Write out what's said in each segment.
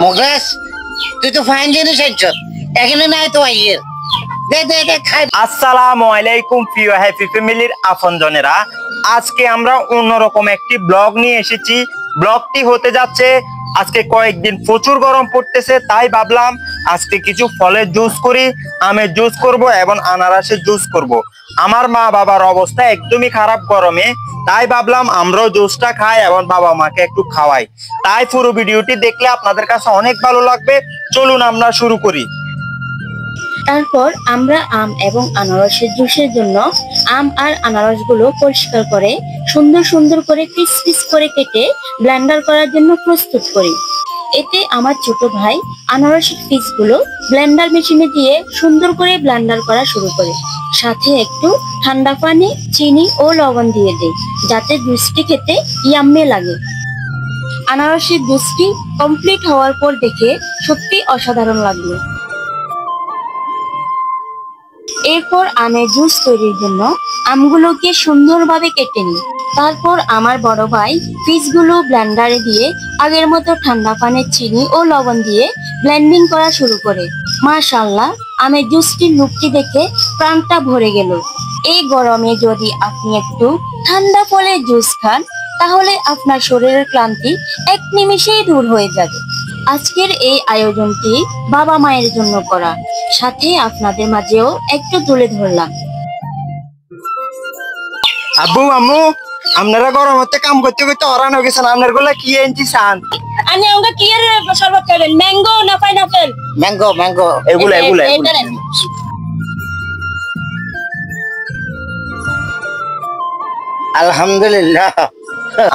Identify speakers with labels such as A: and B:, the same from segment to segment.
A: মুকেশ তুই তো ফাইন জিনিস আনছস এখানে নাই তো আইয়ের দে দে দে খাই।
B: আসসালামু আলাইকুম প্রিয় হ্যাপি ফ্যামিলির আপনজনেরা, আজকে আমরা অন্যরকম একটি ব্লগ নিয়ে এসেছি। ব্লগটি হতে যাচ্ছে আজকে কয়েকদিন প্রচুর গরম পড়তেছে, তাই ভাবলাম আজকে কিছু ফলের জুস করি। আমের জুস করব এবং আনারসের জুস করব। আমার মা বাবার অবস্থা একদমই খারাপ গরমে, তাই ভাবলাম আমরাও জুসটা খাই এবং বাবা মাকে একটু খাওয়াই। তাই পুরো ভিডিওটি দেখলে আপনাদের কাছে অনেক ভালো লাগবে। চলুন আমরা শুরু করি।
C: তারপর আমরা আম এবং আনারসের জুসের জন্য আম আর আনারসগুলো পরিষ্কার করে সুন্দর সুন্দর করে পিস পিস করে কেটে ব্লেন্ডার করার জন্য প্রস্তুত করি। এতে আমার ছোট ভাই আনারসের পিসগুলো ব্লেন্ডার মেশিনে দিয়ে সুন্দর করে ব্লেন্ডার করা শুরু করে, সাথে একটু ঠান্ডা পানি, চিনি ও লবণ দিয়ে দেয় যাতে জুসটি খেতে ইয়াম্মি লাগে। আনারসের জুসটি কমপ্লিট হওয়ার পর দেখে সত্যি অসাধারণ লাগলো। এরপর আমের জুস তৈরির জন্য আমগুলোকে সুন্দরভাবে কেটে নিই। তারপর আমার বড় ভাই পিসগুলো ব্লেন্ডারে দিয়ে আগের মতো ঠান্ডা পানি, চিনি ও লবণ দিয়ে ব্লেন্ডিং করা শুরু করে। মাশাআল্লাহ, আমের জুসটির লুকটি দেখে প্রাণটা ভরে গেল। এই গরমে যদি আপনি একটু ঠান্ডা ফলের জুস খান তাহলে আপনার শরীরের ক্লান্তি এক নিমেষেই দূর হয়ে যাবে। আজকের এই আয়োজনটি বাবা মায়ের জন্য করা, সাথে আপনাদের মাঝেও একটু তুলে ধরলাম।
B: আব্বু আম্মু, আপনারা গরম হতে কাম করতে করতে অরান হয়ে গেছেন, আপনার গুলা কি এনছি চান?
C: আনি আমরা কি এর শরবত খাবেন? ম্যাঙ্গো না পাইনাপেল?
A: ম্যাঙ্গো ম্যাঙ্গো
B: এগুলা
A: আলহামদুলিল্লাহ।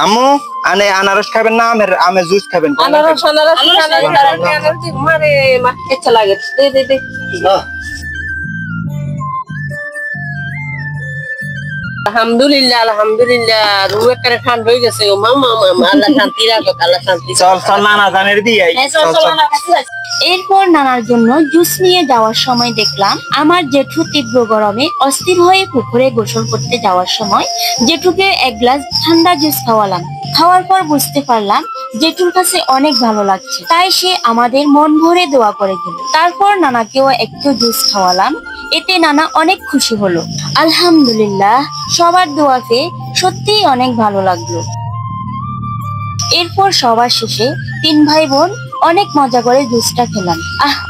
B: আম্মু আনে আনারস খাবেন না আমের জুস খাবেন?
D: আনারস মানে ইচ্ছা লাগে। দে দে দে। আলহামদুলিল্লাহ আলহামদুলিল্লাহ, রুহ একেবারে ঠান্ডা হয়ে গেছে। ও মামা মামা, আল্লাহ শান্তি রাখো, আল্লাহ শান্তি।
B: চল চল নানা জানের দিয়ে
C: এরপর নানার জন্য জুস নিয়ে যাওয়ার সময় দেখলাম আমার জেঠু তীব্র গরমে অস্থির হয়ে পুকুরে গোসল করতে যাওয়ার সময় জেঠুকে এক গ্লাস ঠান্ডা জুস খাওয়ালাম। খাওয়ার পর বুঝতে পারলাম জেঠুর কাছে অনেক ভালো লাগছে, তাই সে আমাদের মন ভরে দোয়া করে দিল। তারপর নানাকেও একটু জুস খাওয়ালাম, এতে নানা অনেক খুশি হলো। আলহামদুলিল্লাহ, সবার দোয়াতে সত্যিই অনেক ভালো লাগলো। এরপর সবার শেষে তিন ভাই বোন অনেক মজা করে জুসটা খেলাম।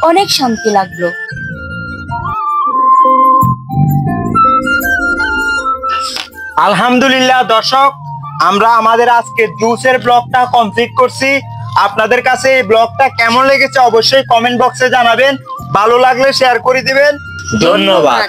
C: অনেক শান্তি লাগলো।
B: আলহামদুলিল্লাহ দর্শক, আমরা আমাদের আজকে জুসের ব্লগটা কমপ্লিট করছি। আপনাদের কাছে এই ব্লগটা কেমন লেগেছে অবশ্যই কমেন্ট বক্সে জানাবেন। ভালো লাগলে শেয়ার করে দিবেন। ধন্যবাদ।